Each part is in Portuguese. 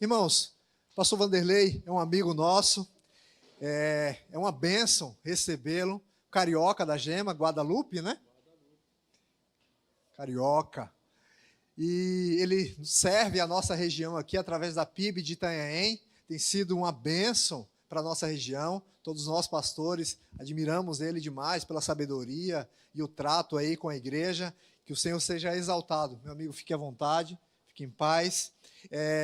Irmãos, pastor Vanderlei é um amigo nosso, é uma bênção recebê-lo, carioca da Gema, Guadalupe, né? Carioca. E ele serve a nossa região aqui através da PIB de Itanhaém, tem sido uma bênção para a nossa região. Todos nós pastores admiramos ele demais pela sabedoria e o trato aí com a igreja. Que o Senhor seja exaltado. Meu amigo, fique à vontade, fique em paz.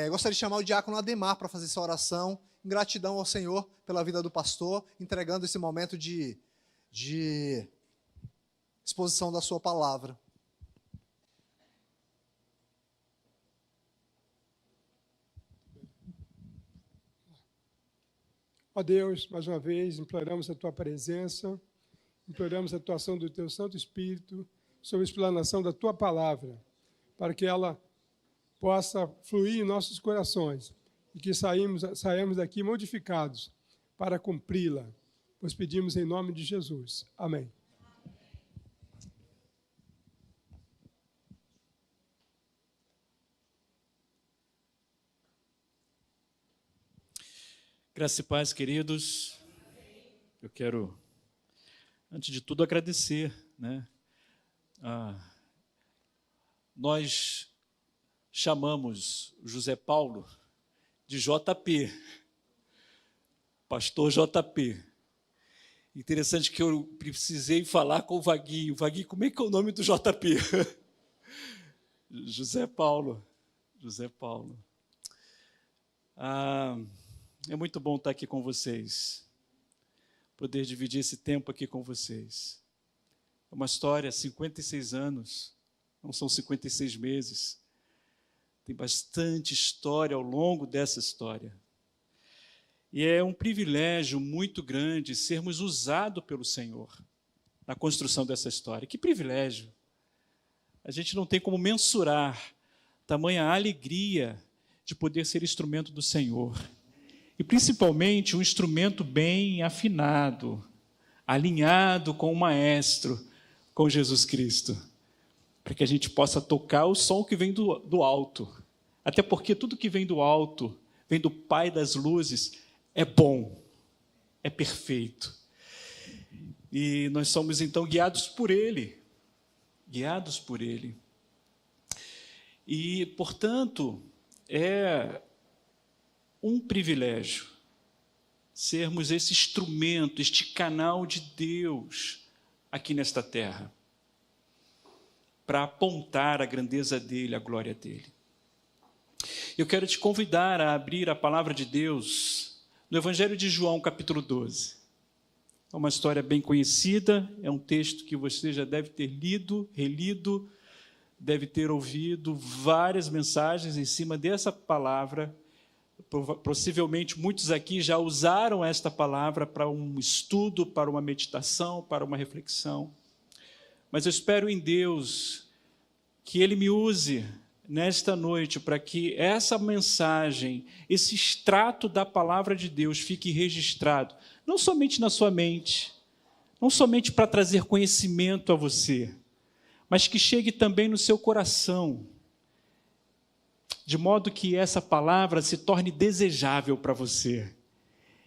Gostaria de chamar o diácono Ademar para fazer essa oração, em gratidão ao Senhor pela vida do pastor, entregando esse momento de exposição da sua palavra. Ó Deus, mais uma vez, imploramos a Tua presença, imploramos a atuação do Teu Santo Espírito sobre a explanação da Tua palavra, para que ela possa fluir em nossos corações e que saiamos daqui modificados para cumpri-la, pois pedimos em nome de Jesus. Amém. Graça e paz, queridos. Eu quero, antes de tudo, agradecer, né? Nós chamamos José Paulo de JP, pastor JP. Interessante que eu precisei falar com o Vaguinho. Vaguinho, como é que é o nome do JP? José Paulo. José Paulo. É muito bom estar aqui com vocês, poder dividir esse tempo aqui com vocês. É uma história, 56 anos, não são 56 meses. Tem bastante história ao longo dessa história. E é um privilégio muito grande sermos usados pelo Senhor na construção dessa história. Que privilégio! A gente não tem como mensurar tamanha alegria de poder ser instrumento do Senhor. E principalmente um instrumento bem afinado, alinhado com o Maestro, com Jesus Cristo, para que a gente possa tocar o som que vem do alto. Até porque tudo que vem do alto, vem do Pai das luzes, é bom, é perfeito. E nós somos então guiados por Ele, guiados por Ele. E, portanto, é um privilégio sermos esse instrumento, este canal de Deus aqui nesta terra, para apontar a grandeza dEle, a glória dEle. Eu quero te convidar a abrir a palavra de Deus no Evangelho de João, capítulo 12. É uma história bem conhecida, é um texto que você já deve ter lido, relido, deve ter ouvido várias mensagens em cima dessa palavra. Possivelmente muitos aqui já usaram esta palavra para um estudo, para uma meditação, para uma reflexão. Mas eu espero em Deus que Ele me use nesta noite para que essa mensagem, esse extrato da palavra de Deus fique registrado, não somente na sua mente, não somente para trazer conhecimento a você, mas que chegue também no seu coração, de modo que essa palavra se torne desejável para você.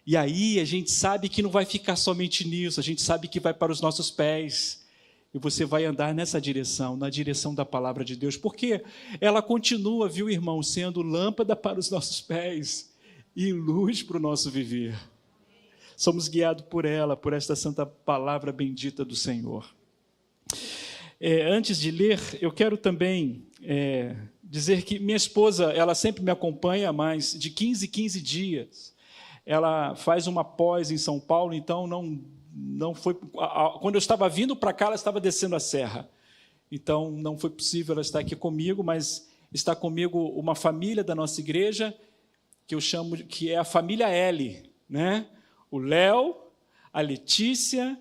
E aí a gente sabe que não vai ficar somente nisso, a gente sabe que vai para os nossos pés, e você vai andar nessa direção, na direção da palavra de Deus, porque ela continua, viu, irmão, sendo lâmpada para os nossos pés e luz para o nosso viver. Somos guiados por ela, por esta santa palavra bendita do Senhor. Antes de ler, eu quero também dizer que minha esposa, ela sempre me acompanha há mais de 15 dias. Ela faz uma pós em São Paulo, então não foi. Quando eu estava vindo para cá, ela estava descendo a serra. Então não foi possível ela estar aqui comigo, mas está comigo uma família da nossa igreja, que eu chamo que é a família L, né? O Léo, a Letícia,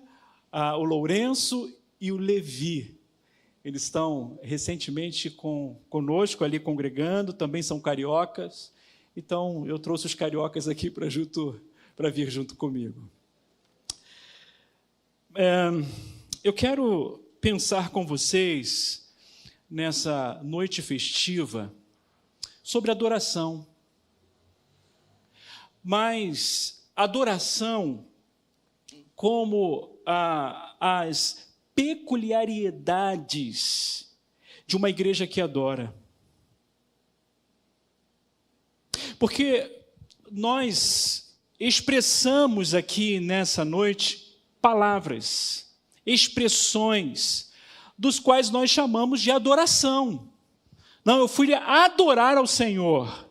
o Lourenço e o Levi. Eles estão recentemente conosco ali congregando, também são cariocas. Então, eu trouxe os cariocas aqui para vir junto comigo. Eu quero pensar com vocês, nessa noite festiva, sobre adoração. mas adoração como as peculiaridades de uma igreja que adora. Porque nós expressamos aqui nessa noite palavras, expressões, dos quais nós chamamos de adoração. Não, eu fui adorar ao Senhor.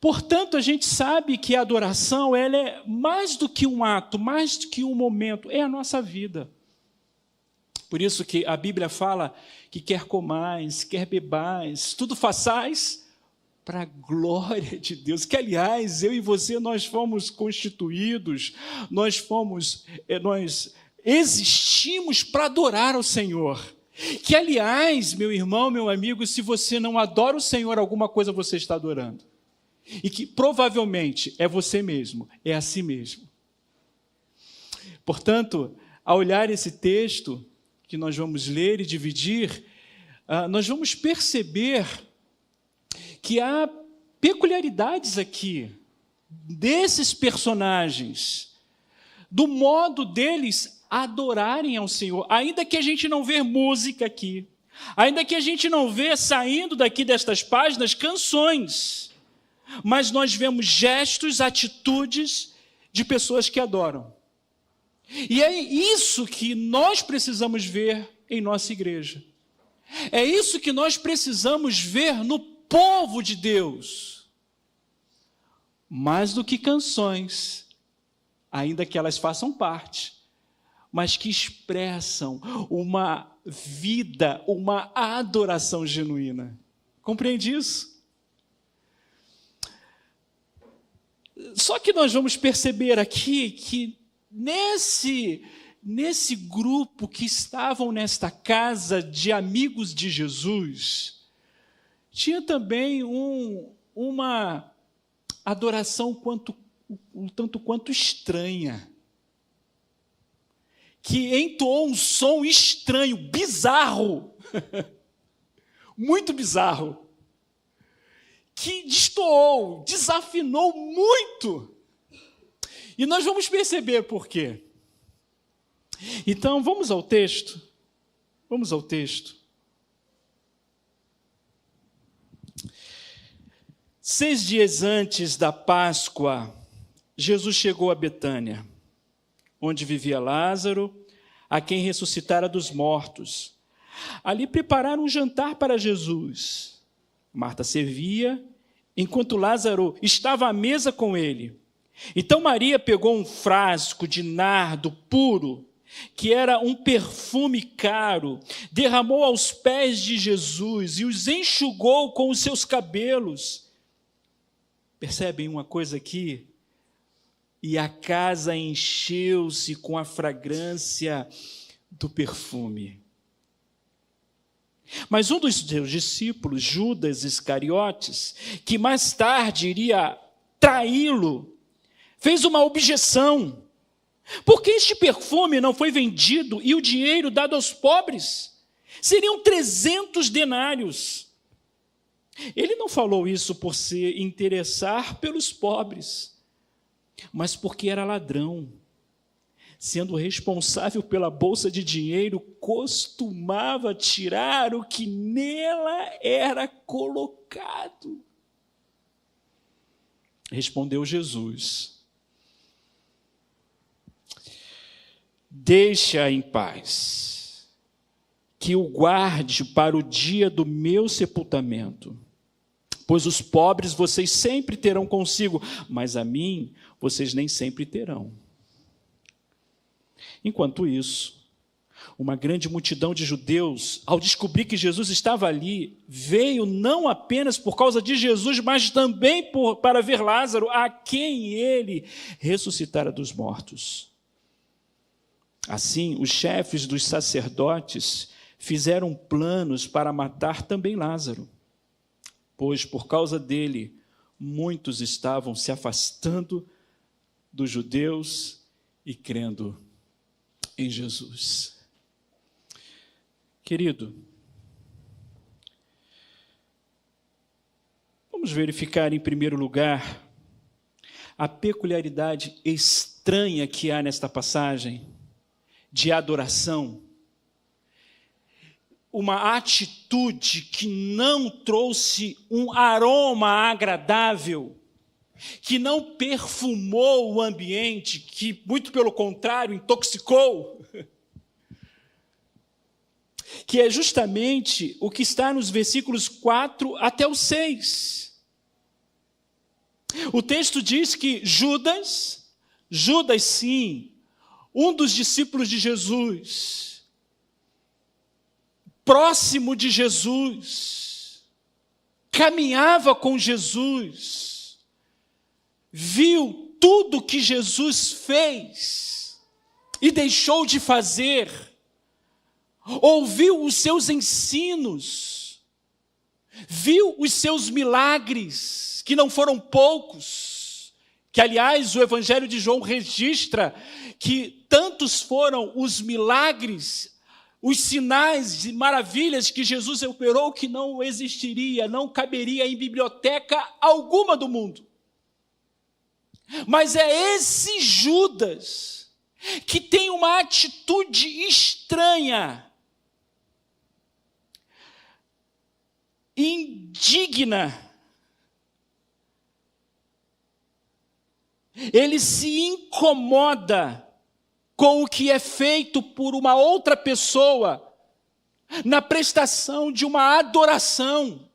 Portanto, a gente sabe que a adoração, ela é mais do que um ato, mais do que um momento, é a nossa vida. Por isso que a Bíblia fala que quer comais, quer bebais, tudo façais para a glória de Deus. Que, aliás, eu e você, nós fomos constituídos, nós existimos para adorar ao Senhor. Que, aliás, meu irmão, meu amigo, se você não adora o Senhor, alguma coisa você está adorando. E que provavelmente é você mesmo, é a si mesmo. Portanto, ao olhar esse texto que nós vamos ler e dividir, nós vamos perceber que há peculiaridades aqui desses personagens, do modo deles adorarem ao Senhor, ainda que a gente não vê música aqui, ainda que a gente não vê saindo daqui destas páginas canções, mas nós vemos gestos, atitudes de pessoas que adoram. E é isso que nós precisamos ver em nossa igreja. É isso que nós precisamos ver no povo de Deus. Mais do que canções, ainda que elas façam parte, mas que expressam uma vida, uma adoração genuína. Compreende isso? Só que nós vamos perceber aqui que nesse grupo que estavam nesta casa de amigos de Jesus, tinha também uma adoração um tanto quanto estranha, que entoou um som estranho, bizarro, muito bizarro, que destoou, desafinou muito. E nós vamos perceber por quê. Então, vamos ao texto. Vamos ao texto. 6 dias antes da Páscoa, Jesus chegou a Betânia, onde vivia Lázaro, a quem ressuscitara dos mortos. Ali prepararam um jantar para Jesus. Marta servia, enquanto Lázaro estava à mesa com ele. Então Maria pegou um frasco de nardo puro, que era um perfume caro, derramou aos pés de Jesus e os enxugou com os seus cabelos. Percebem uma coisa aqui? E a casa encheu-se com a fragrância do perfume. Mas um dos seus discípulos, Judas Iscariotes, que mais tarde iria traí-lo, fez uma objeção. Por que este perfume não foi vendido e o dinheiro dado aos pobres? Seriam 300 denários. Ele não falou isso por se interessar pelos pobres, mas porque era ladrão. Sendo responsável pela bolsa de dinheiro, costumava tirar o que nela era colocado. Respondeu Jesus: deixa em paz, que o guarde para o dia do meu sepultamento. Pois os pobres vocês sempre terão consigo, mas a mim vocês nem sempre terão. Enquanto isso, uma grande multidão de judeus, ao descobrir que Jesus estava ali, veio não apenas por causa de Jesus, mas também para ver Lázaro, a quem ele ressuscitara dos mortos. Assim, os chefes dos sacerdotes fizeram planos para matar também Lázaro, pois por causa dele, muitos estavam se afastando dos judeus e crendo em Jesus. Querido, vamos verificar em primeiro lugar a peculiaridade estranha que há nesta passagem de adoração, uma atitude que não trouxe um aroma agradável, que não perfumou o ambiente, que, muito pelo contrário, intoxicou, que é justamente o que está nos versículos 4 até o 6. O texto diz que Judas sim, um dos discípulos de Jesus, próximo de Jesus, caminhava com Jesus, viu tudo que Jesus fez e deixou de fazer, ouviu os seus ensinos, viu os seus milagres, que não foram poucos, que, aliás, o Evangelho de João registra que tantos foram os milagres, os sinais e maravilhas que Jesus operou, que não existiria, não caberia em biblioteca alguma do mundo. Mas é esse Judas que tem uma atitude estranha, indigna. Ele se incomoda com o que é feito por uma outra pessoa na prestação de uma adoração.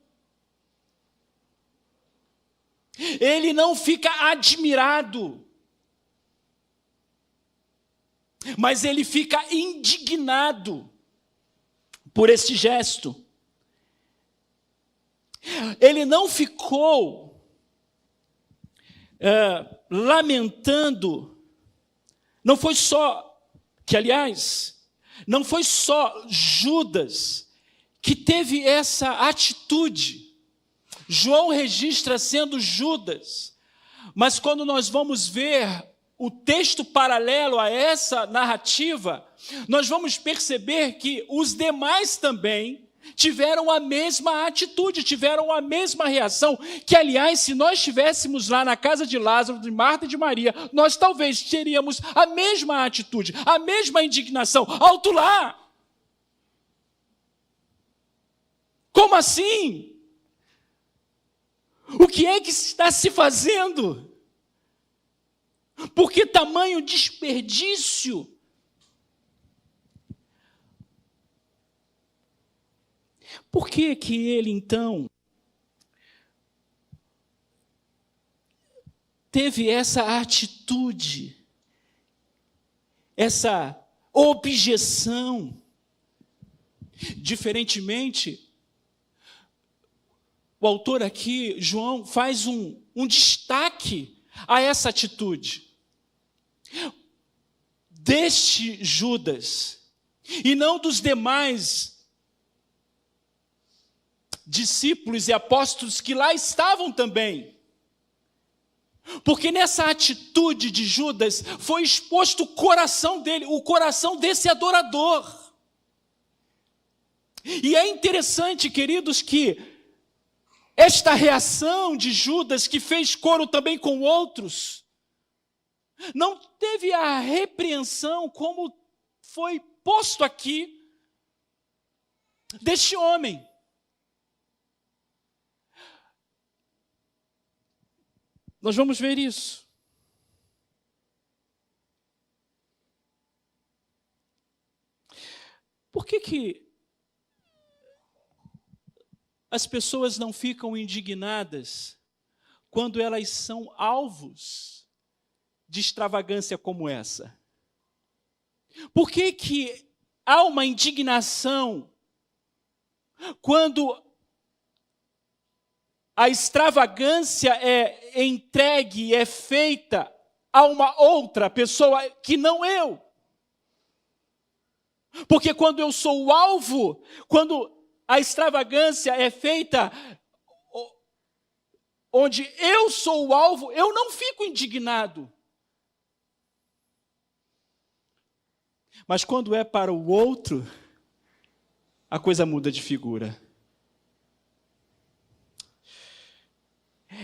Ele não fica admirado, mas ele fica indignado por este gesto. Ele não ficou lamentando, não foi só Judas que teve essa atitude. João registra sendo Judas, mas quando nós vamos ver o texto paralelo a essa narrativa, nós vamos perceber que os demais também tiveram a mesma atitude, tiveram a mesma reação, que, aliás, se nós estivéssemos lá na casa de Lázaro, de Marta e de Maria, nós talvez teríamos a mesma atitude, a mesma indignação. Alto lá! Como assim? O que é que está se fazendo? Por que tamanho desperdício? Por que que ele, então, teve essa atitude, essa objeção? Diferentemente, o autor aqui, João, faz um destaque a essa atitude deste Judas, e não dos demais discípulos e apóstolos que lá estavam também. Porque nessa atitude de Judas foi exposto o coração dele, o coração desse adorador. E é interessante, queridos, que esta reação de Judas, que fez coro também com outros, não teve a repreensão como foi posto aqui deste homem. Nós vamos ver isso. Por que as pessoas não ficam indignadas quando elas são alvos de extravagância como essa? Por que há uma indignação quando a extravagância é entregue, é feita a uma outra pessoa que não eu? Porque quando eu sou o alvo, quando a extravagância é feita onde eu sou o alvo, eu não fico indignado. Mas quando é para o outro, a coisa muda de figura.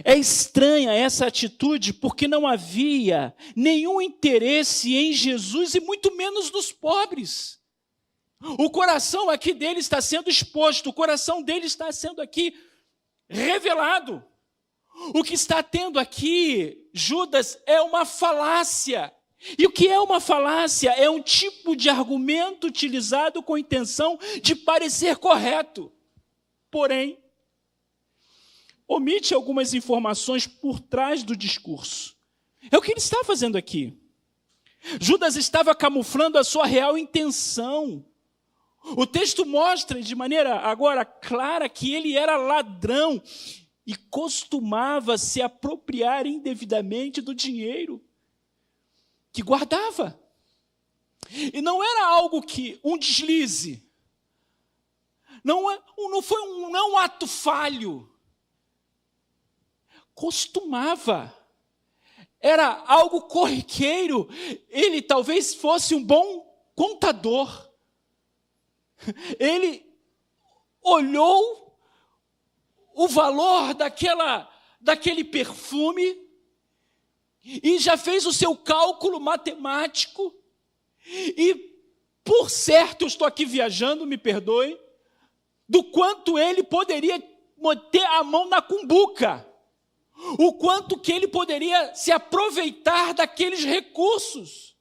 É estranha essa atitude porque não havia nenhum interesse em Jesus e muito menos nos pobres. O coração aqui dele está sendo exposto, o coração dele está sendo aqui revelado. O que está tendo aqui, Judas, é uma falácia. E o que é uma falácia? É um tipo de argumento utilizado com a intenção de parecer correto. Porém, omite algumas informações por trás do discurso. É o que ele está fazendo aqui. Judas estava camuflando a sua real intenção. O texto mostra de maneira agora clara que ele era ladrão e costumava se apropriar indevidamente do dinheiro que guardava. E não era algo que, um deslize, não foi um ato falho. Costumava. Era algo corriqueiro. Ele talvez fosse um bom contador. Ele olhou o valor daquele perfume e já fez o seu cálculo matemático. E, por certo, eu estou aqui viajando, me perdoe, do quanto ele poderia meter a mão na cumbuca. O quanto que ele poderia se aproveitar daqueles recursos.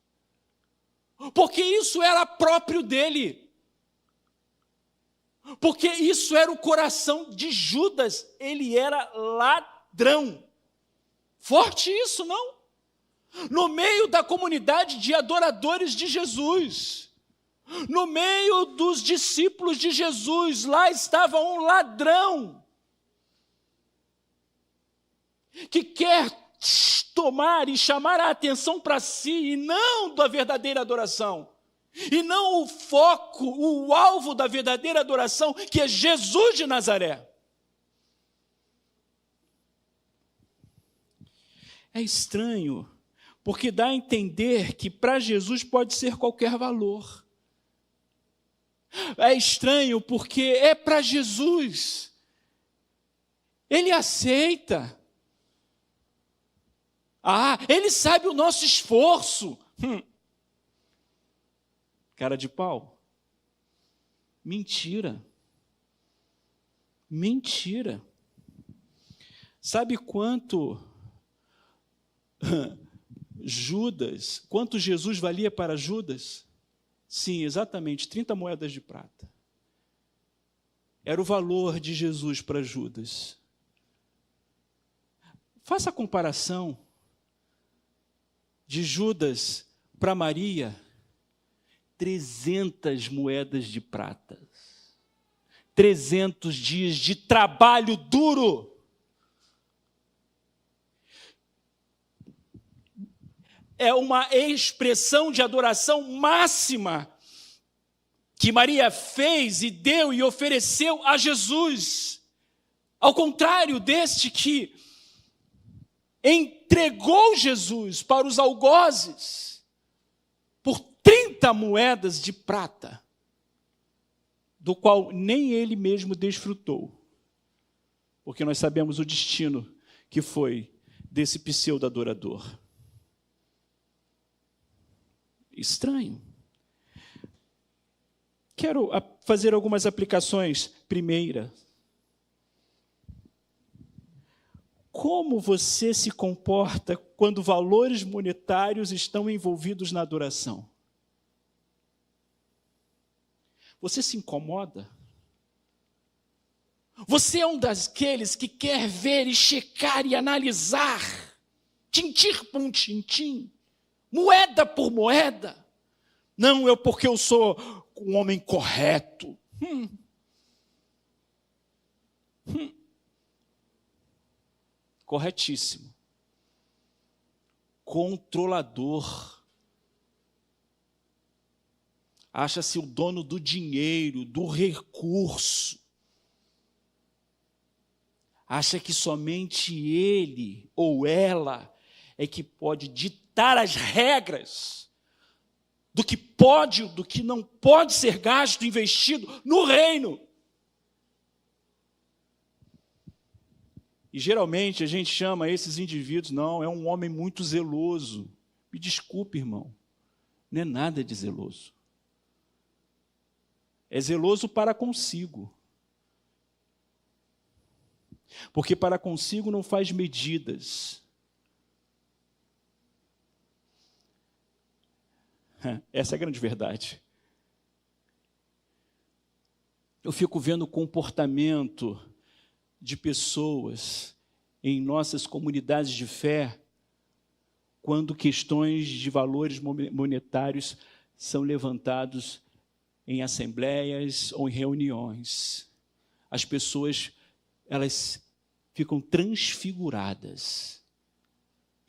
Porque isso era próprio dele. Porque isso era o coração de Judas. Ele era ladrão. Forte isso, não? No meio da comunidade de adoradores de Jesus, no meio dos discípulos de Jesus, lá estava um ladrão que quer tomar e chamar a atenção para si, e não da verdadeira adoração, e não o foco, o alvo da verdadeira adoração, que é Jesus de Nazaré. É estranho, porque dá a entender que para Jesus pode ser qualquer valor. É estranho porque é para Jesus. Ele aceita. Ele sabe o nosso esforço. Cara de pau. Mentira. Mentira. Sabe quanto quanto Jesus valia para Judas? Sim, exatamente, 30 moedas de prata. Era o valor de Jesus para Judas. Faça a comparação de Judas para Maria, 300 moedas de prata. 300 dias de trabalho duro. É uma expressão de adoração máxima que Maria fez e deu e ofereceu a Jesus. Ao contrário deste que entregou Jesus para os algozes por 30 moedas de prata, do qual nem ele mesmo desfrutou, porque nós sabemos o destino que foi desse pseudo-adorador. Estranho. Quero fazer algumas aplicações. Primeira, como você se comporta quando valores monetários estão envolvidos na adoração? Você se incomoda? Você é um daqueles que quer ver e checar e analisar, tintim por tintim, moeda por moeda? Não, porque eu sou um homem correto. Corretíssimo. Controlador. Acha-se o dono do dinheiro, do recurso. Acha que somente ele ou ela é que pode ditar as regras do que pode, do que não pode ser gasto, investido no reino. E geralmente a gente chama esses indivíduos, não, é um homem muito zeloso. Me desculpe, irmão, não é nada de zeloso. É zeloso para consigo. Porque para consigo não faz medidas. Essa é a grande verdade. Eu fico vendo o comportamento de pessoas em nossas comunidades de fé quando questões de valores monetários são levantados em assembleias ou em reuniões. As pessoas, elas ficam transfiguradas.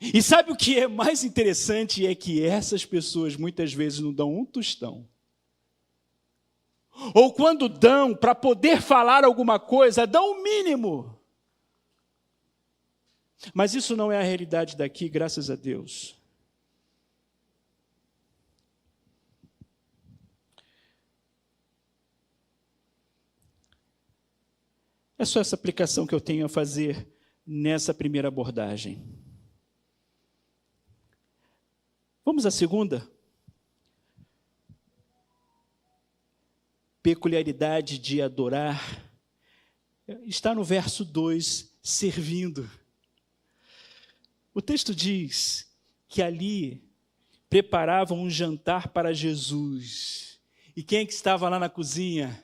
E sabe o que é mais interessante? É que essas pessoas muitas vezes não dão um tostão. Ou quando dão, para poder falar alguma coisa, dão o mínimo. Mas isso não é a realidade daqui, graças a Deus. É só essa aplicação que eu tenho a fazer nessa primeira abordagem. Vamos à segunda. Peculiaridade de adorar. Está no verso 2, servindo. O texto diz que ali preparavam um jantar para Jesus. E quem é que estava lá na cozinha?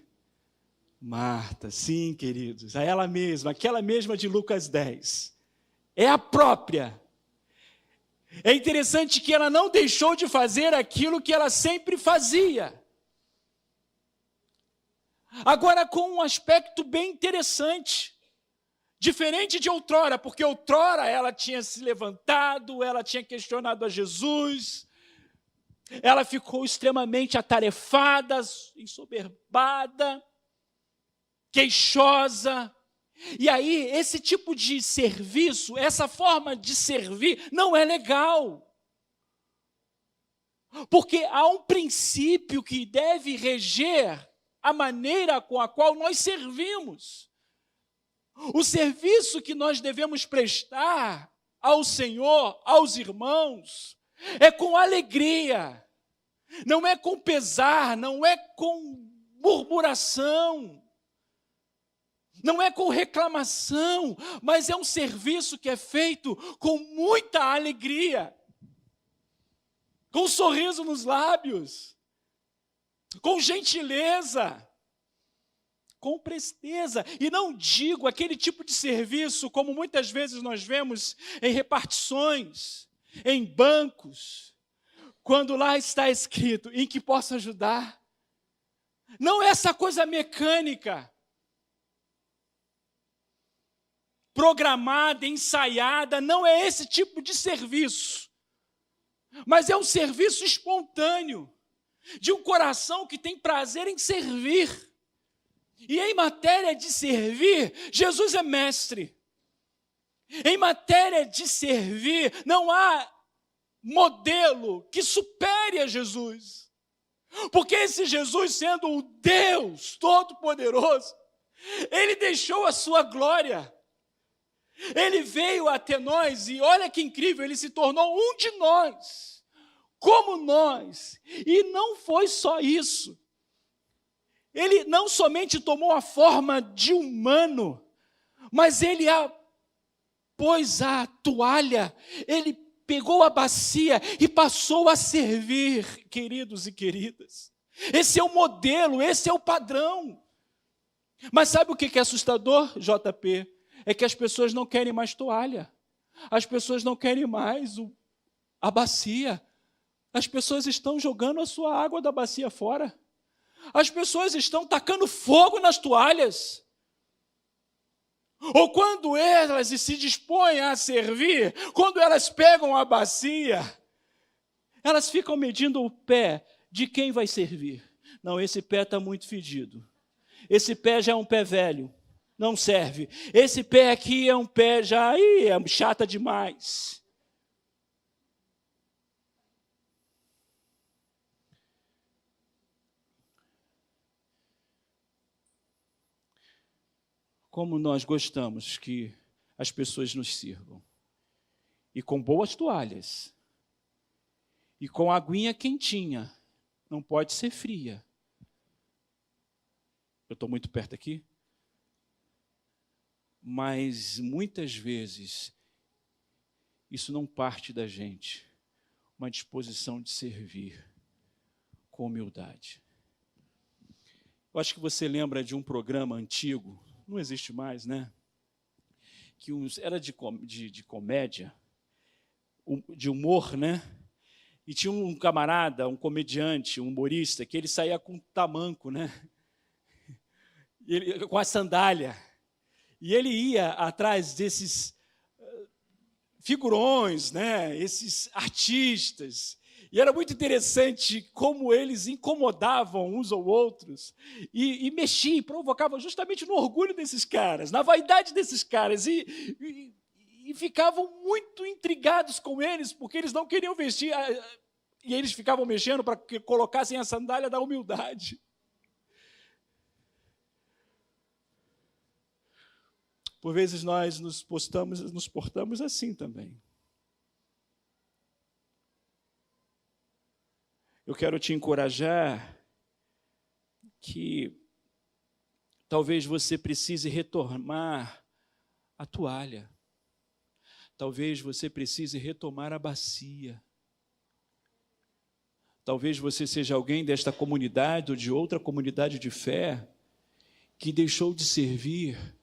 Marta, sim, queridos, a ela mesma, aquela mesma de Lucas 10. É a própria. É interessante que ela não deixou de fazer aquilo que ela sempre fazia. Agora com um aspecto bem interessante. Diferente de outrora, porque outrora ela tinha se levantado, ela tinha questionado a Jesus, ela ficou extremamente atarefada, ensoberbada, queixosa. E aí, esse tipo de serviço, essa forma de servir, não é legal. Porque há um princípio que deve reger a maneira com a qual nós servimos. O serviço que nós devemos prestar ao Senhor, aos irmãos, é com alegria, não é com pesar, não é com murmuração, não é com reclamação, mas é um serviço que é feito com muita alegria, com um sorriso nos lábios, com gentileza, com presteza. E não digo aquele tipo de serviço como muitas vezes nós vemos em repartições, em bancos, quando lá está escrito, em que posso ajudar. Não é essa coisa mecânica, programada, ensaiada, não é esse tipo de serviço. Mas é um serviço espontâneo, de um coração que tem prazer em servir. E em matéria de servir, Jesus é mestre. Em matéria de servir, não há modelo que supere a Jesus. Porque esse Jesus, sendo o Deus Todo-Poderoso, Ele deixou a sua glória. Ele veio até nós e olha que incrível, Ele se tornou um de nós, como nós. E não foi só isso. Ele não somente tomou a forma de humano, mas ele pôs a toalha, ele pegou a bacia e passou a servir, queridos e queridas. Esse é o modelo, esse é o padrão. Mas sabe o que é assustador, JP? É que as pessoas não querem mais toalha, as pessoas não querem mais a bacia, as pessoas estão jogando a sua água da bacia fora. As pessoas estão tacando fogo nas toalhas. Ou quando elas se dispõem a servir, quando elas pegam a bacia, elas ficam medindo o pé de quem vai servir. Não, esse pé está muito fedido. Esse pé já é um pé velho, não serve. Esse pé aqui é um pé já, é chata demais. Como nós gostamos que as pessoas nos sirvam. E com boas toalhas. E com aguinha quentinha. Não pode ser fria. Eu estou muito perto aqui? Mas muitas vezes isso não parte da gente. Uma disposição de servir com humildade. Eu acho que você lembra de um programa antigo, não existe mais, né? Que era de comédia, de humor, né? E tinha um camarada, um comediante, um humorista, que ele saía com tamanco, né? Com a sandália. E ele ia atrás desses figurões, né? Esses artistas. E era muito interessante como eles incomodavam uns ou outros e mexiam, e provocavam justamente no orgulho desses caras, na vaidade desses caras. E ficavam muito intrigados com eles, porque eles não queriam vestir, e eles ficavam mexendo para que colocassem a sandália da humildade. Por vezes nós nos portamos assim também. Eu quero te encorajar que talvez você precise retomar a toalha. Talvez você precise retomar a bacia. Talvez você seja alguém desta comunidade ou de outra comunidade de fé que deixou de servir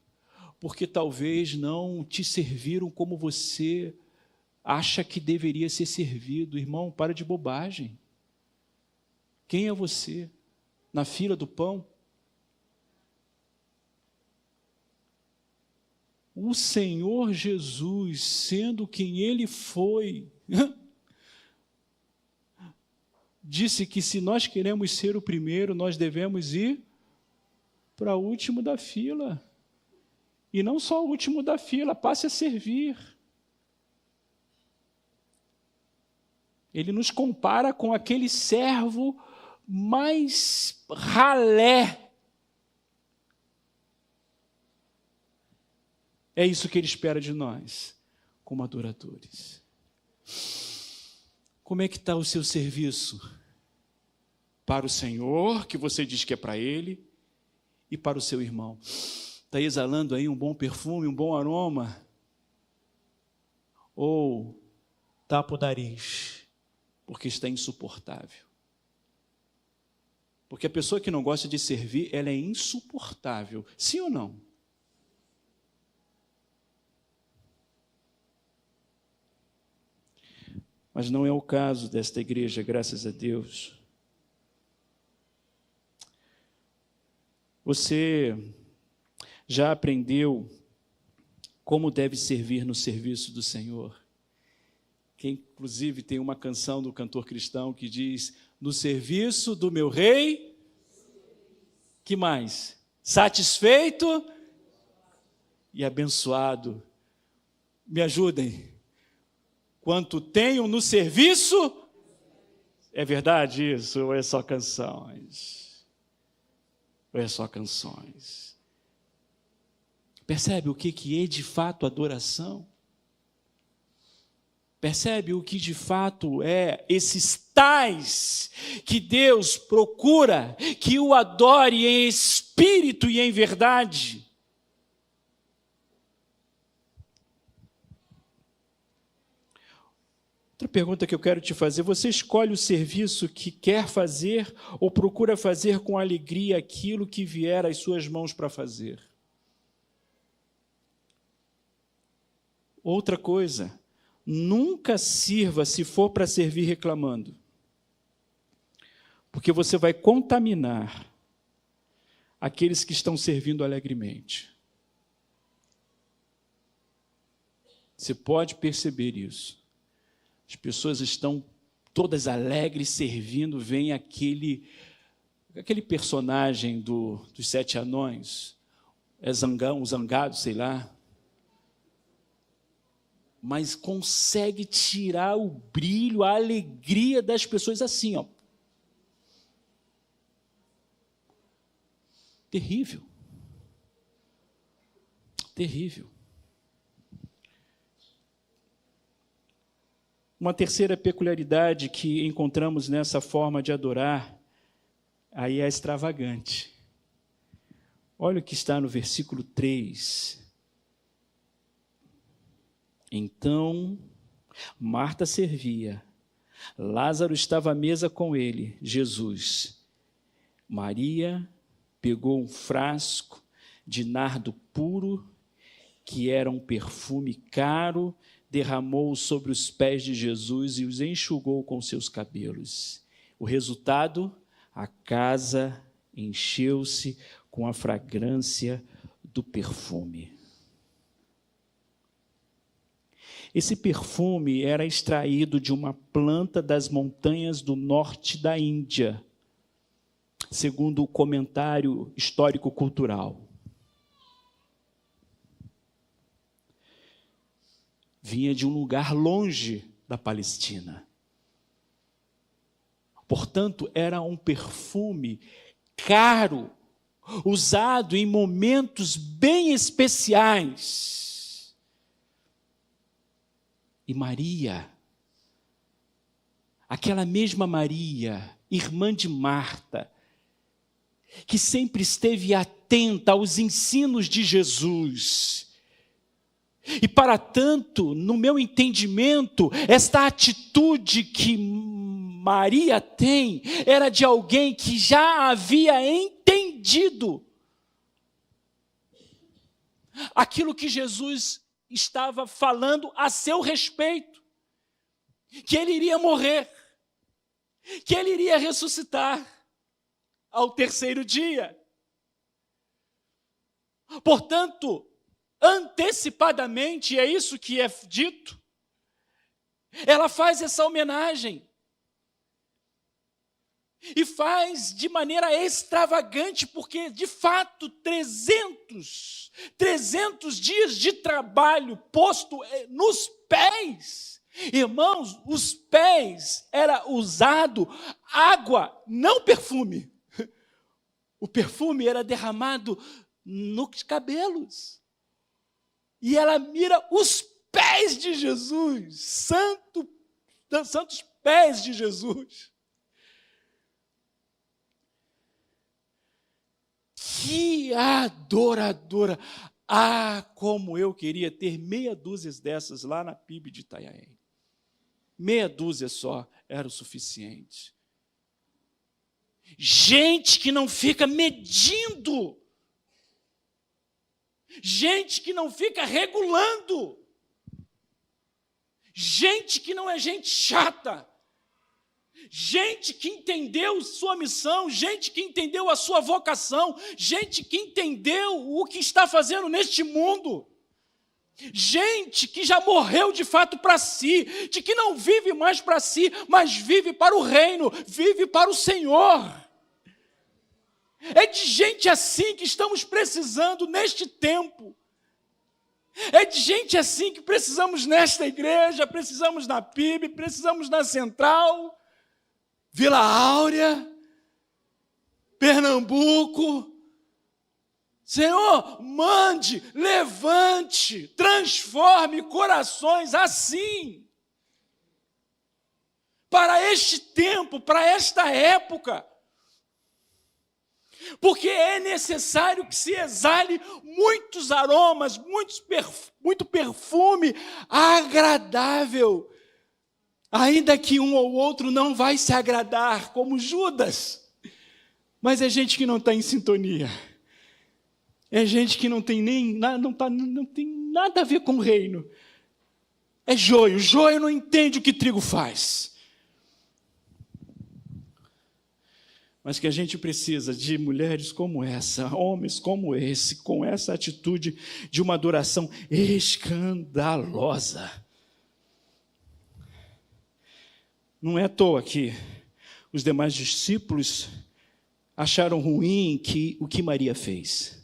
porque talvez não te serviram como você acha que deveria ser servido. Irmão, para de bobagem. Quem é você na fila do pão? O Senhor Jesus, sendo quem Ele foi, disse que se nós queremos ser o primeiro, nós devemos ir para o último da fila. E não só o último da fila, passe a servir. Ele nos compara com aquele servo mais ralé. É isso que Ele espera de nós, como adoradores. Como é que está o seu serviço? Para o Senhor, que você diz que é para Ele, e para o seu irmão. Está exalando aí um bom perfume, um bom aroma? Ou tapa o nariz, porque está insuportável? Porque a pessoa que não gosta de servir, ela é insuportável. Sim ou não? Mas não é o caso desta igreja, graças a Deus. Você já aprendeu como deve servir no serviço do Senhor? Que inclusive tem uma canção do cantor cristão que diz: no serviço do meu rei, que mais? Satisfeito e abençoado. Me ajudem. Quanto tenho no serviço? É verdade isso ou é só canções? Ou é só canções? Percebe o que é de fato adoração? Percebe o que de fato é esses tais que Deus procura que o adore em espírito e em verdade? Outra pergunta que eu quero te fazer: você escolhe o serviço que quer fazer ou procura fazer com alegria aquilo que vier às suas mãos para fazer? Outra coisa, nunca sirva se for para servir reclamando, porque você vai contaminar aqueles que estão servindo alegremente. Você pode perceber isso. As pessoas estão todas alegres servindo, vem aquele personagem dos 7 anões, é zangado, sei lá, mas consegue tirar o brilho, a alegria das pessoas assim, ó. Terrível. Terrível. Uma terceira peculiaridade que encontramos nessa forma de adorar, aí é extravagante. Olha o que está no versículo 3. Então, Marta servia, Lázaro estava à mesa com ele, Jesus. Maria pegou um frasco de nardo puro, que era um perfume caro, derramou sobre os pés de Jesus e os enxugou com seus cabelos. O resultado, a casa encheu-se com a fragrância do perfume. Esse perfume era extraído de uma planta das montanhas do norte da Índia, segundo o comentário histórico-cultural. Vinha de um lugar longe da Palestina. Portanto, era um perfume caro, usado em momentos bem especiais. E Maria, aquela mesma Maria, irmã de Marta, que sempre esteve atenta aos ensinos de Jesus. E para tanto, no meu entendimento, esta atitude que Maria tem era de alguém que já havia entendido aquilo que Jesus estava falando a seu respeito, que ele iria morrer, que ele iria ressuscitar ao terceiro dia. Portanto, antecipadamente, é isso que é dito, ela faz essa homenagem. E faz de maneira extravagante, porque, de fato, 300 dias de trabalho posto nos pés. Irmãos, os pés era usado água, não perfume. O perfume era derramado nos cabelos. E ela mira os pés de Jesus, santos pés de Jesus. Que adoradora! Ah, como eu queria ter meia dúzia dessas lá na PIB de Itanhaém. Meia dúzia só era o suficiente. Gente que não fica medindo. Gente que não fica regulando. Gente que não é gente chata. Gente que entendeu sua missão, gente que entendeu a sua vocação, gente que entendeu o que está fazendo neste mundo. Gente que já morreu de fato para si, de que não vive mais para si, mas vive para o reino, vive para o Senhor. É de gente assim que estamos precisando neste tempo. É de gente assim que precisamos nesta igreja, precisamos na PIB, precisamos na Central, Vila Áurea, Pernambuco. Senhor, mande, levante, transforme corações assim, para este tempo, para esta época. Porque é necessário que se exale muitos aromas, muito perfume agradável, ainda que um ou outro não vai se agradar, como Judas. Mas é gente que não está em sintonia. É gente que não tem não tem nada a ver com o reino. É joio. Joio não entende o que trigo faz. Mas que a gente precisa de mulheres como essa, homens como esse, com essa atitude de uma adoração escandalosa. Não é à toa que os demais discípulos acharam ruim o que Maria fez.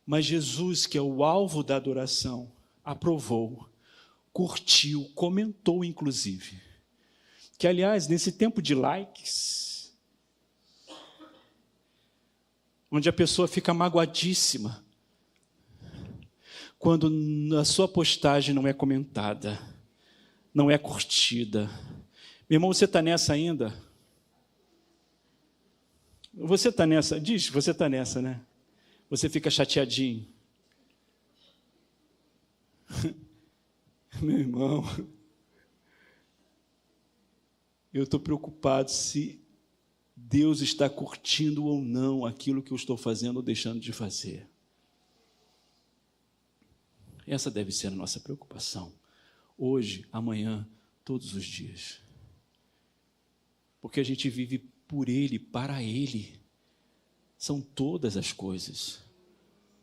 Mas Jesus, que é o alvo da adoração, aprovou, curtiu, comentou inclusive. Que, aliás, nesse tempo de likes, onde a pessoa fica magoadíssima, quando a sua postagem não é comentada, não é curtida. Meu irmão, você está nessa ainda? Você está nessa? Diz, você está nessa, né? Você fica chateadinho. Meu irmão, eu estou preocupado se Deus está curtindo ou não aquilo que eu estou fazendo ou deixando de fazer. Essa deve ser a nossa preocupação. Hoje, amanhã, todos os dias. Porque a gente vive por Ele, para Ele. São todas as coisas.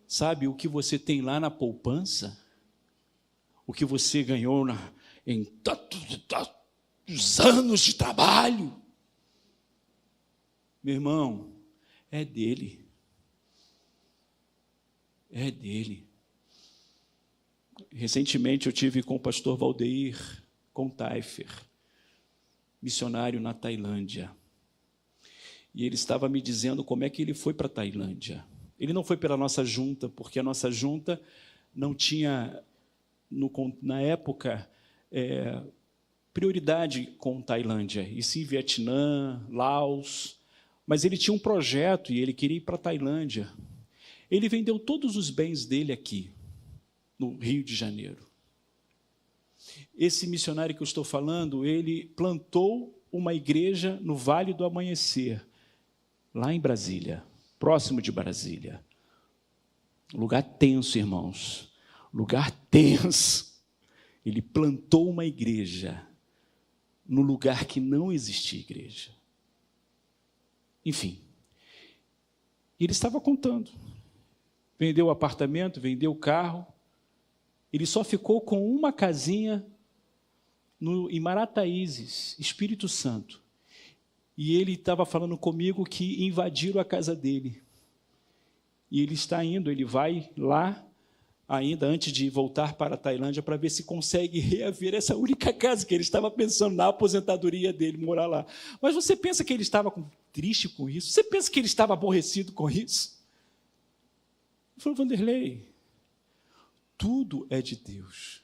Sabe o que você tem lá na poupança? O que você ganhou em tantos anos de trabalho? Meu irmão, é dele. É dele. Recentemente eu tive com o pastor Valdeir Contaifer, missionário na Tailândia. E ele estava me dizendo como é que ele foi para a Tailândia. Ele não foi pela nossa junta, porque a nossa junta não tinha, na época, prioridade com Tailândia, e sim Vietnã, Laos. Mas ele tinha um projeto e ele queria ir para a Tailândia. Ele vendeu todos os bens dele aqui, no Rio de Janeiro. Esse missionário que eu estou falando, ele plantou uma igreja no Vale do Amanhecer, lá em Brasília, próximo de Brasília. Lugar tenso, irmãos. Lugar tenso. Ele plantou uma igreja no lugar que não existia igreja. Enfim, ele estava contando. Vendeu o apartamento, vendeu o carro. Ele só ficou com uma casinha em Marataízes, Espírito Santo. E ele estava falando comigo que invadiram a casa dele. E ele está indo, ele vai lá, ainda antes de voltar para a Tailândia, para ver se consegue reaver essa única casa que ele estava pensando na aposentadoria dele, morar lá. Mas você pensa que ele estava triste com isso? Você pensa que ele estava aborrecido com isso? Ele falou, Vanderlei, tudo é de Deus.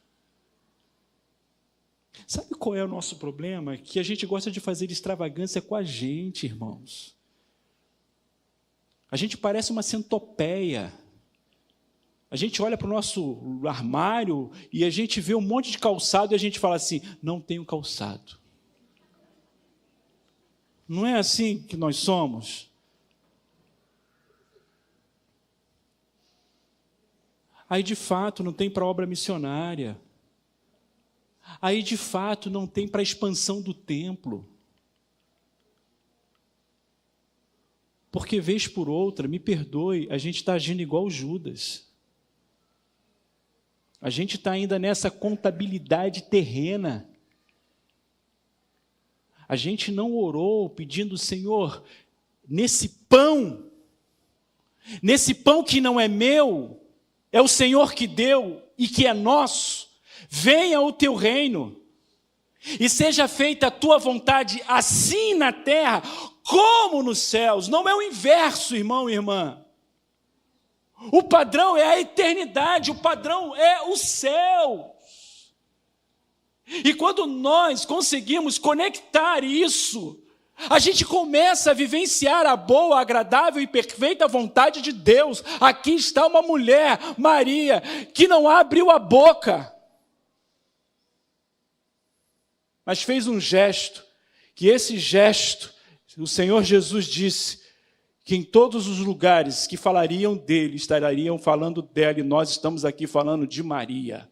Sabe qual é o nosso problema? Que a gente gosta de fazer extravagância com a gente, irmãos. A gente parece uma centopeia. A gente olha para o nosso armário e a gente vê um monte de calçado e a gente fala assim, não tenho calçado. Não é assim que nós somos? Aí, de fato, não tem para obra missionária. Aí, de fato, não tem para a expansão do templo. Porque, vez por outra, me perdoe, a gente está agindo igual Judas. A gente está ainda nessa contabilidade terrena. A gente não orou pedindo, Senhor, nesse pão que não é meu, é o Senhor que deu e que é nosso, venha o teu reino e seja feita a tua vontade assim na terra como nos céus. Não é o inverso, irmão e irmã. O padrão é a eternidade, o padrão é o céu. E quando nós conseguimos conectar isso, a gente começa a vivenciar a boa, agradável e perfeita vontade de Deus. Aqui está uma mulher, Maria, que não abriu a boca, mas fez um gesto, que esse gesto, o Senhor Jesus disse, que em todos os lugares que falariam dele, estariam falando dela, e nós estamos aqui falando de Maria,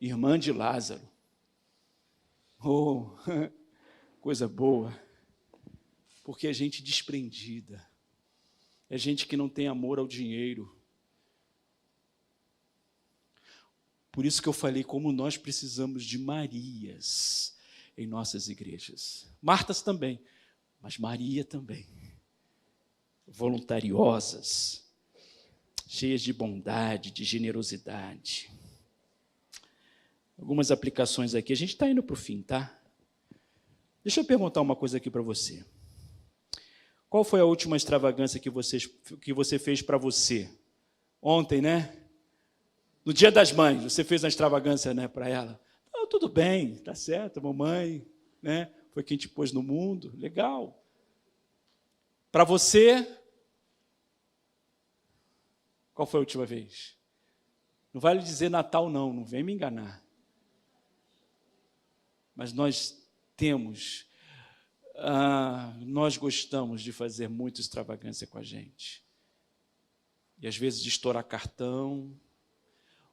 irmã de Lázaro. Oh, coisa boa, porque é gente desprendida, é gente que não tem amor ao dinheiro. Por isso que eu falei como nós precisamos de Marias em nossas igrejas. Martas também, mas Maria também. Voluntariosas, cheias de bondade, de generosidade. Algumas aplicações aqui. A gente está indo para o fim, tá? Deixa eu perguntar uma coisa aqui para você. Qual foi a última extravagância que você fez para você? Ontem, né? No Dia das Mães, você fez uma extravagância, né, para ela? Não, tudo bem, tá certo, mamãe, né? Foi quem te pôs no mundo, legal. Para você, qual foi a última vez? Não vale dizer Natal, não vem me enganar. Mas nós nós gostamos de fazer muita extravagância com a gente. E às vezes de estourar cartão,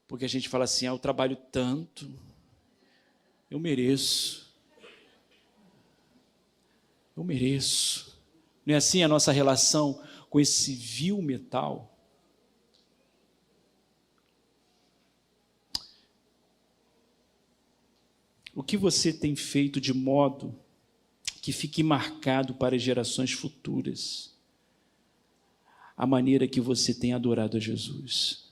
porque a gente fala assim, eu trabalho tanto, eu mereço. Eu mereço. Não é assim a nossa relação com esse vil metal? O que você tem feito de modo que fique marcado para gerações futuras a maneira que você tem adorado a Jesus?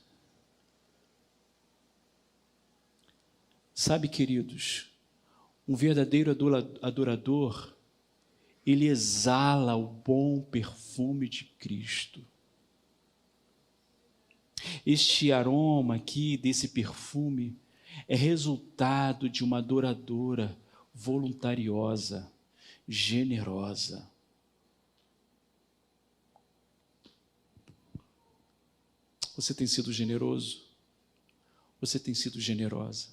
Sabe, queridos, um verdadeiro adorador, ele exala o bom perfume de Cristo. Este aroma aqui, desse perfume, é resultado de uma adoradora voluntariosa, generosa. Você tem sido generoso? Você tem sido generosa?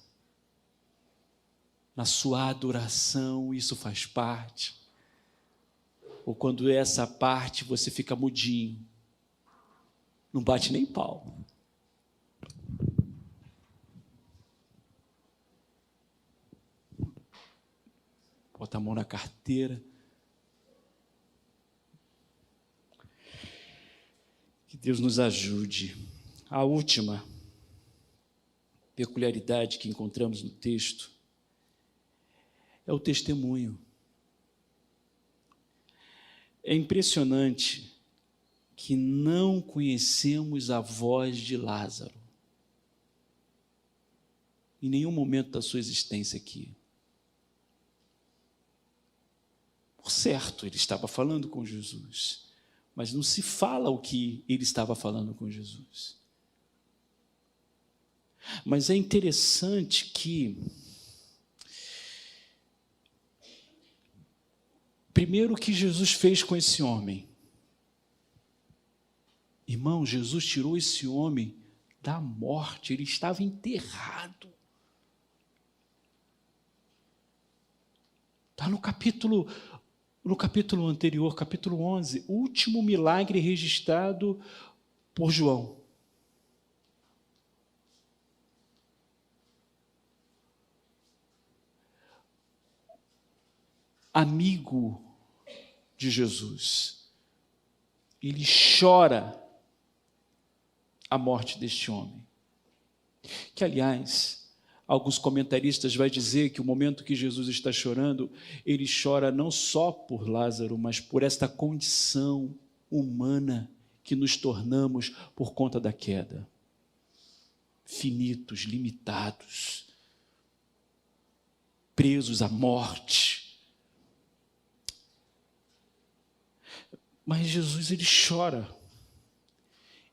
Na sua adoração, isso faz parte? Ou quando essa parte você fica mudinho, não bate nem pau? Bota a mão na carteira. Que Deus nos ajude. A última peculiaridade que encontramos no texto é o testemunho. É impressionante que não conhecemos a voz de Lázaro em nenhum momento da sua existência aqui. Por certo, ele estava falando com Jesus, mas não se fala o que ele estava falando com Jesus. Mas é interessante que, primeiro, o que Jesus fez com esse homem. Irmão, Jesus tirou esse homem da morte, ele estava enterrado. Está no capítulo anterior, capítulo 11, último milagre registrado por João. Amigo de Jesus, ele chora a morte deste homem. Que, aliás, alguns comentaristas vão dizer que o momento que Jesus está chorando, ele chora não só por Lázaro, mas por esta condição humana que nos tornamos por conta da queda. Finitos, limitados, presos à morte. Mas Jesus, ele chora.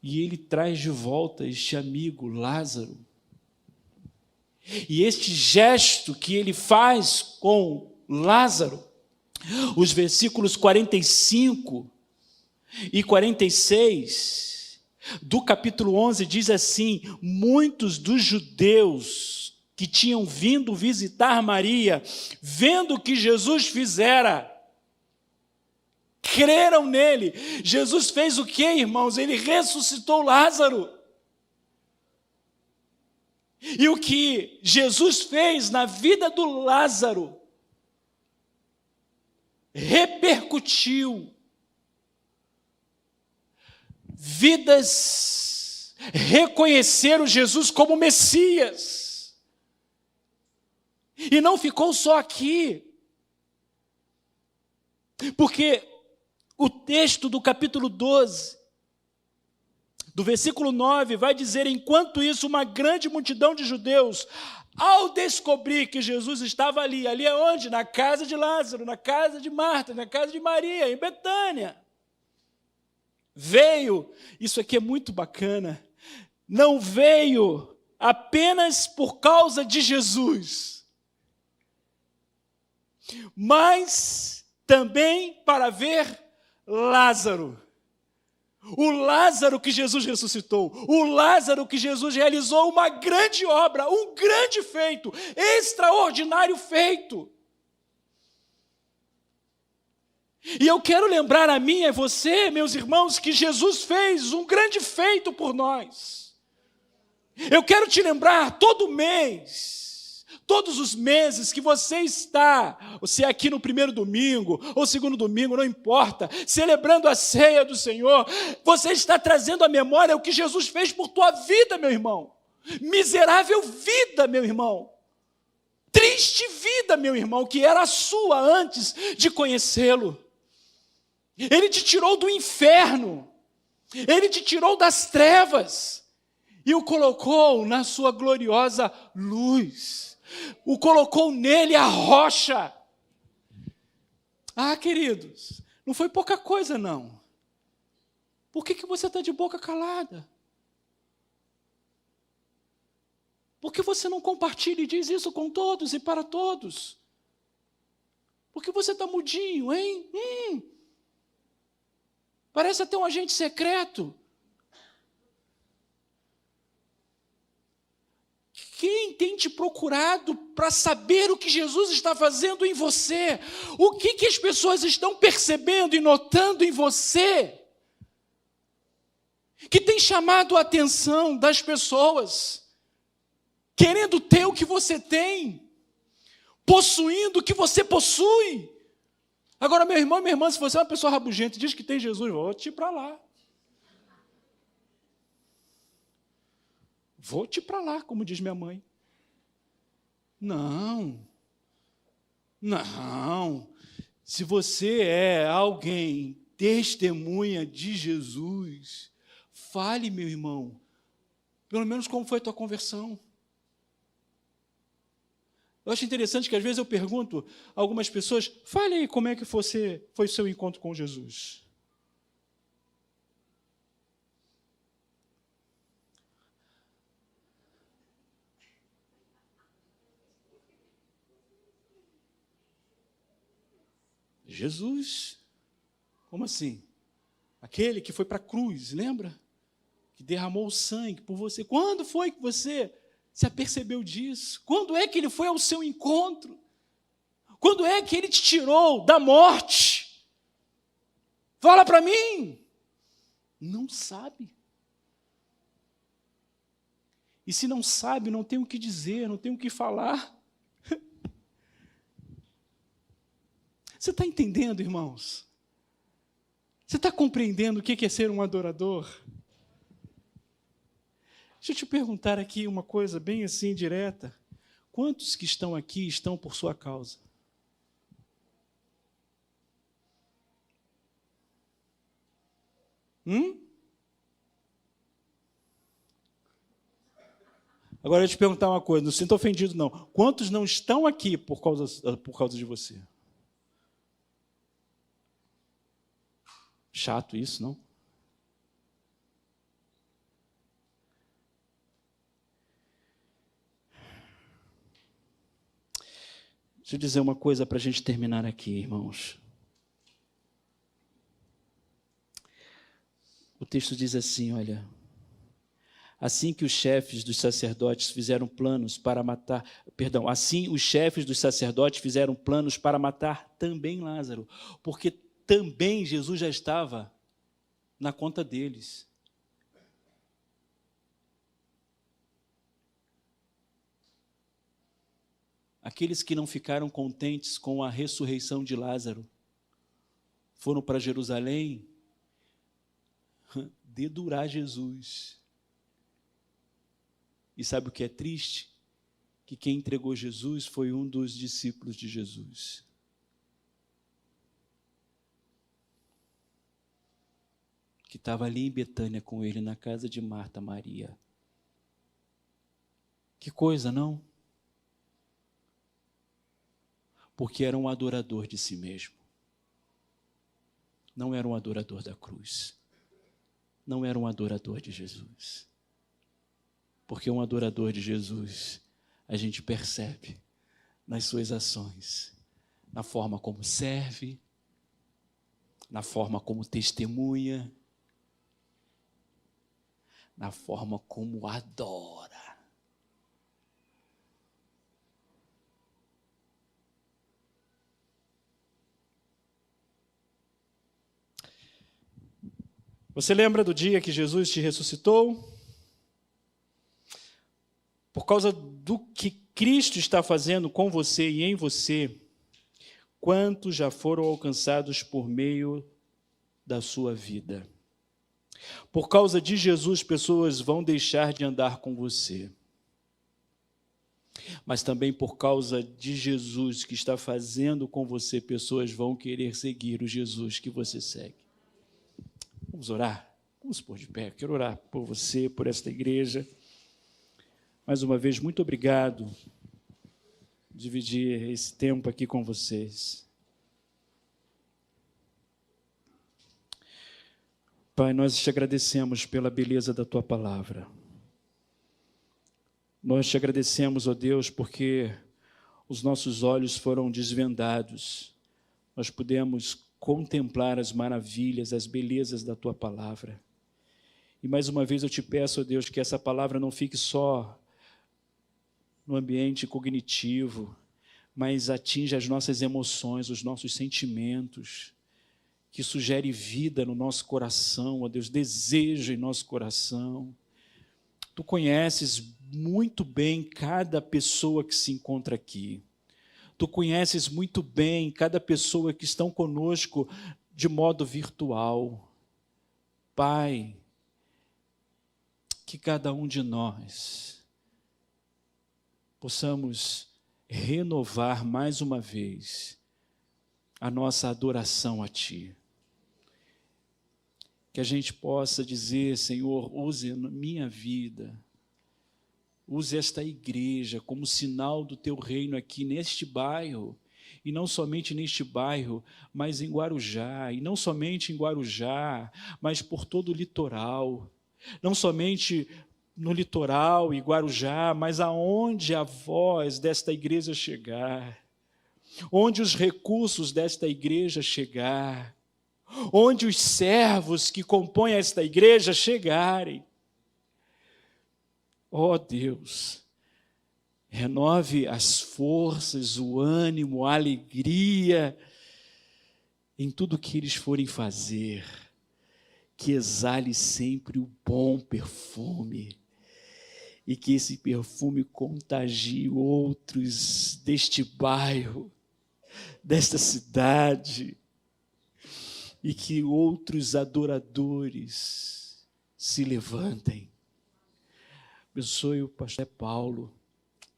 E ele traz de volta este amigo, Lázaro. E este gesto que ele faz com Lázaro, os versículos 45 e 46 do capítulo 11 diz assim: muitos dos judeus que tinham vindo visitar Maria, vendo o que Jesus fizera, creram nele. Jesus fez o quê, irmãos? Ele ressuscitou Lázaro. E o que Jesus fez na vida do Lázaro repercutiu. Vidas reconheceram Jesus como Messias. E não ficou só aqui. Porque o texto do capítulo 12, do versículo 9, vai dizer: enquanto isso, uma grande multidão de judeus, ao descobrir que Jesus estava ali é onde? Na casa de Lázaro, na casa de Marta, na casa de Maria, em Betânia. Veio, isso aqui é muito bacana, não veio apenas por causa de Jesus, mas também para ver Lázaro. O Lázaro que Jesus ressuscitou, o Lázaro que Jesus realizou uma grande obra, um grande feito, extraordinário feito. E eu quero lembrar a mim e a você, meus irmãos, que Jesus fez um grande feito por nós. Eu quero te lembrar todo mês, todos os meses que você está, se é aqui no primeiro domingo ou segundo domingo, não importa, celebrando a ceia do Senhor, você está trazendo à memória o que Jesus fez por tua vida, meu irmão. Miserável vida, meu irmão. Triste vida, meu irmão, que era a sua antes de conhecê-lo. Ele te tirou do inferno, ele te tirou das trevas e o colocou na sua gloriosa luz. O colocou nele a rocha. Ah, queridos, não foi pouca coisa, não. Por que você está de boca calada? Por que você não compartilha e diz isso com todos e para todos? Por que você está mudinho, hein? Parece até um agente secreto. Quem tem te procurado para saber o que Jesus está fazendo em você? O que as pessoas estão percebendo e notando em você? Que tem chamado a atenção das pessoas, querendo ter o que você tem, possuindo o que você possui. Agora, meu irmão e minha irmã, se você é uma pessoa rabugenta e diz que tem Jesus, volte para lá. Volte para lá, como diz minha mãe. Não. Se você é alguém testemunha de Jesus, fale, meu irmão, pelo menos como foi a tua conversão. Eu acho interessante que às vezes eu pergunto a algumas pessoas, fale aí como é que foi o seu encontro com Jesus. Jesus? Como assim? Aquele que foi para a cruz, lembra? Que derramou o sangue por você. Quando foi que você se apercebeu disso? Quando é que ele foi ao seu encontro? Quando é que ele te tirou da morte? Fala para mim. Não sabe. E se não sabe, não tem o que dizer, não tem o que falar. Você está entendendo, irmãos? Você está compreendendo o que é ser um adorador? Deixa eu te perguntar aqui uma coisa bem assim, direta. Quantos que estão aqui estão por sua causa? Agora eu te perguntar uma coisa, não sinta ofendido não. Quantos não estão aqui por causa de você? Chato isso, não? Deixa eu dizer uma coisa para a gente terminar aqui, irmãos. O texto diz assim, olha. Assim os chefes dos sacerdotes fizeram planos para matar também Lázaro, porque também Jesus já estava na conta deles. Aqueles que não ficaram contentes com a ressurreição de Lázaro foram para Jerusalém dedurar Jesus. E sabe o que é triste? Que quem entregou Jesus foi um dos discípulos de Jesus. Que estava ali em Betânia com ele, na casa de Marta, Maria. Que coisa, não? Porque era um adorador de si mesmo. Não era um adorador da cruz. Não era um adorador de Jesus. Porque um adorador de Jesus, a gente percebe nas suas ações, na forma como serve, na forma como testemunha, na forma como adora. Você lembra do dia que Jesus te ressuscitou? Por causa do que Cristo está fazendo com você e em você, quantos já foram alcançados por meio da sua vida? Por causa de Jesus, pessoas vão deixar de andar com você. Mas também por causa de Jesus que está fazendo com você, pessoas vão querer seguir o Jesus que você segue. Vamos orar? Vamos pôr de pé. Quero orar por você, por esta igreja. Mais uma vez, muito obrigado por dividir esse tempo aqui com vocês. Pai, nós te agradecemos pela beleza da Tua palavra. Nós te agradecemos, ó Deus, porque os nossos olhos foram desvendados. Nós pudemos contemplar as maravilhas, as belezas da Tua palavra. E mais uma vez eu te peço, ó Deus, que essa palavra não fique só no ambiente cognitivo, mas atinja as nossas emoções, os nossos sentimentos, que sugere vida no nosso coração, ó Deus, desejo em nosso coração. Tu conheces muito bem cada pessoa que se encontra aqui. Tu conheces muito bem cada pessoa que estão conosco de modo virtual. Pai, que cada um de nós possamos renovar mais uma vez a nossa adoração a Ti. Que a gente possa dizer, Senhor, use a minha vida, use esta igreja como sinal do Teu reino aqui neste bairro, e não somente neste bairro, mas em Guarujá, e não somente em Guarujá, mas por todo o litoral, não somente no litoral e Guarujá, mas aonde a voz desta igreja chegar, onde os recursos desta igreja chegar, onde os servos que compõem esta igreja chegarem. Ó Deus, renove as forças, o ânimo, a alegria em tudo que eles forem fazer, que exale sempre o bom perfume e que esse perfume contagie outros deste bairro, desta cidade, e que outros adoradores se levantem. Abençoe o pastor Paulo,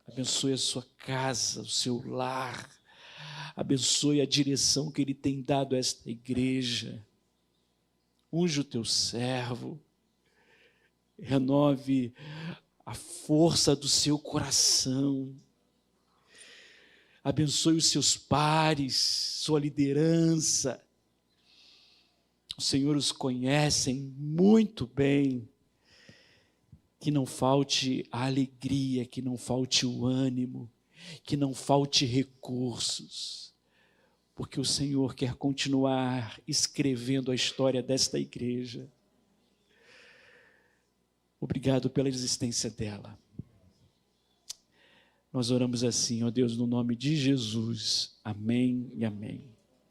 abençoe a sua casa, o seu lar, abençoe a direção que ele tem dado a esta igreja. Unge o teu servo, renove a força do seu coração, abençoe os seus pares, sua liderança. O Senhor os conhece muito bem. Que não falte a alegria, que não falte o ânimo, que não falte recursos, porque o Senhor quer continuar escrevendo a história desta igreja. Obrigado pela existência dela. Nós oramos assim, ó Deus, no nome de Jesus. Amém e amém.